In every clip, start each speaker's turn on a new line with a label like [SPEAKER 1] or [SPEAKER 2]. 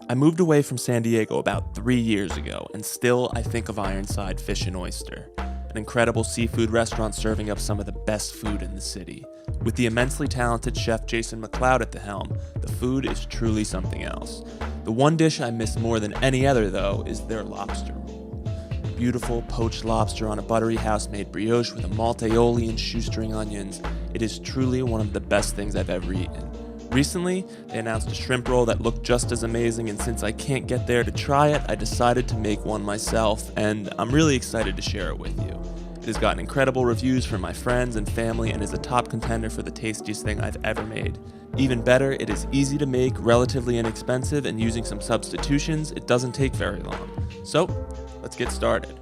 [SPEAKER 1] I moved away from San Diego about 3 years ago, and still I think of Ironside Fish and Oyster, an incredible seafood restaurant serving up some of the best food in the city. With the immensely talented chef Jason McLeod at the helm, the food is truly something else. The one dish I miss more than any other, though, is their lobster roll. Beautiful poached lobster on a buttery house-made brioche with a maltaoli and shoestring onions. It is truly one of the best things I've ever eaten. Recently, they announced a shrimp roll that looked just as amazing, and since I can't get there to try it, I decided to make one myself, and I'm really excited to share it with you. It has gotten incredible reviews from my friends and family and is a top contender for the tastiest thing I've ever made. Even better, it is easy to make, relatively inexpensive, and using some substitutions, it doesn't take very long. So, let's get started.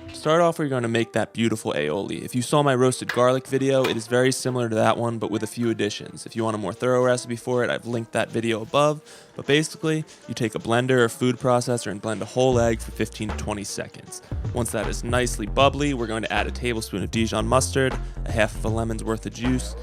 [SPEAKER 1] To start off, we're going to make that beautiful aioli. If you saw my roasted garlic video, it is very similar to that one, but with a few additions. If you want a more thorough recipe for it, I've linked that video above. But basically, you take a blender or food processor and blend a whole egg for 15 to 20 seconds. Once that is nicely bubbly, we're going to add a tablespoon of Dijon mustard, a half of a lemon's worth of juice,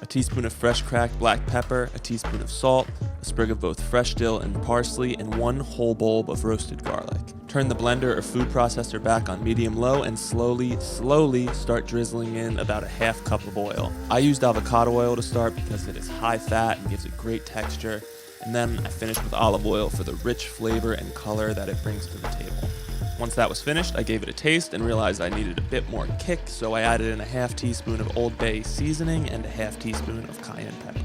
[SPEAKER 1] a teaspoon of fresh cracked black pepper, a teaspoon of salt, a sprig of both fresh dill and parsley, and one whole bulb of roasted garlic. Turn the blender or food processor back on medium-low and slowly start drizzling in about a half cup of oil. I used avocado oil to start because it is high fat and gives it great texture, and then I finished with olive oil for the rich flavor and color that it brings to the table. Once that was finished, I gave it a taste and realized I needed a bit more kick, so I added in a half teaspoon of Old Bay seasoning and a half teaspoon of cayenne pepper.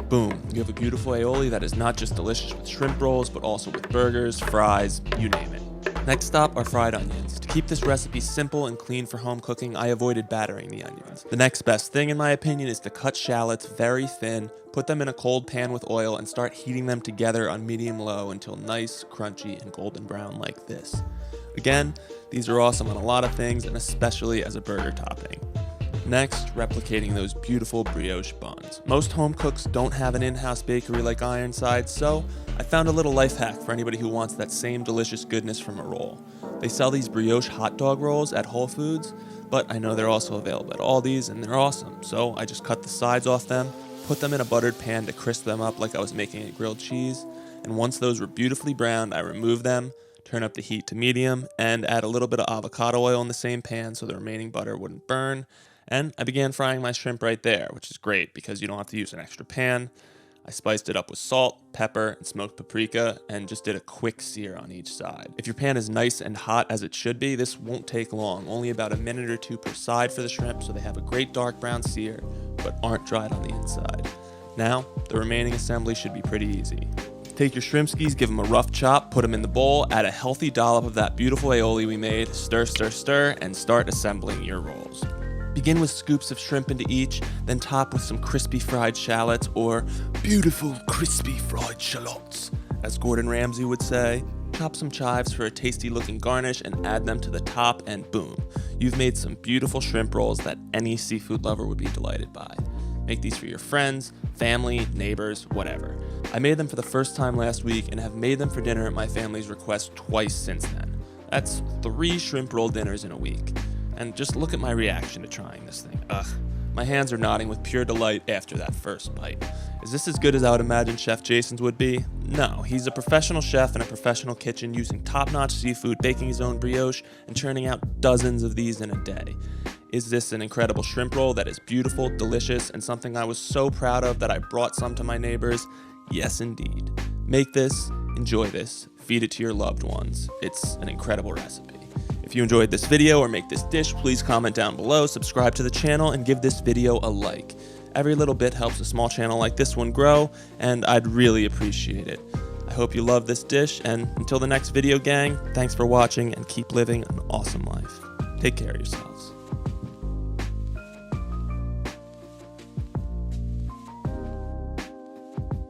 [SPEAKER 1] Boom, you have a beautiful aioli that is not just delicious with shrimp rolls, but also with burgers, fries, you name it. Next up are fried onions. To keep this recipe simple and clean for home cooking, I avoided battering the onions. The next best thing, in my opinion, is to cut shallots very thin, put them in a cold pan with oil, and start heating them together on medium-low until nice, crunchy, and golden brown like this. Again, these are awesome on a lot of things, and especially as a burger topping. Next, replicating those beautiful brioche buns. Most home cooks don't have an in-house bakery like Ironside, so I found a little life hack for anybody who wants that same delicious goodness from a roll. They sell these brioche hot dog rolls at Whole Foods, but I know they're also available at Aldi's, and they're awesome. So I just cut the sides off them, put them in a buttered pan to crisp them up like I was making a grilled cheese, and once those were beautifully browned, I removed them, turn up the heat to medium, and add a little bit of avocado oil in the same pan so the remaining butter wouldn't burn. And I began frying my shrimp right there, which is great because you don't have to use an extra pan. I spiced it up with salt, pepper, and smoked paprika, and just did a quick sear on each side. If your pan is nice and hot as it should be, this won't take long, only about a minute or two per side for the shrimp so they have a great dark brown sear, but aren't dried on the inside. Now, the remaining assembly should be pretty easy. Take your shrimp skis, give them a rough chop, put them in the bowl, add a healthy dollop of that beautiful aioli we made, stir, and start assembling your rolls. Begin with scoops of shrimp into each, then top with some crispy fried shallots, or beautiful crispy fried shallots, as Gordon Ramsay would say. Chop some chives for a tasty looking garnish and add them to the top, and boom, you've made some beautiful shrimp rolls that any seafood lover would be delighted by. Make these for your friends, family, neighbors, whatever. I made them for the first time last week and have made them for dinner at my family's request twice since then. That's 3 shrimp roll dinners in a week. And just look at my reaction to trying this thing. Ugh. My hands are nodding with pure delight after that first bite. Is this as good as I would imagine Chef Jason's would be? No, he's a professional chef in a professional kitchen using top-notch seafood, baking his own brioche, and churning out dozens of these in a day. Is this an incredible shrimp roll that is beautiful, delicious, and something I was so proud of that I brought some to my neighbors? Yes, indeed. Make this, enjoy this, feed it to your loved ones. It's an incredible recipe. If you enjoyed this video or make this dish, please comment down below, subscribe to the channel, and give this video a like. Every little bit helps a small channel like this one grow, and I'd really appreciate it. I hope you love this dish, and until the next video, gang, thanks for watching and keep living an awesome life. Take care of yourselves.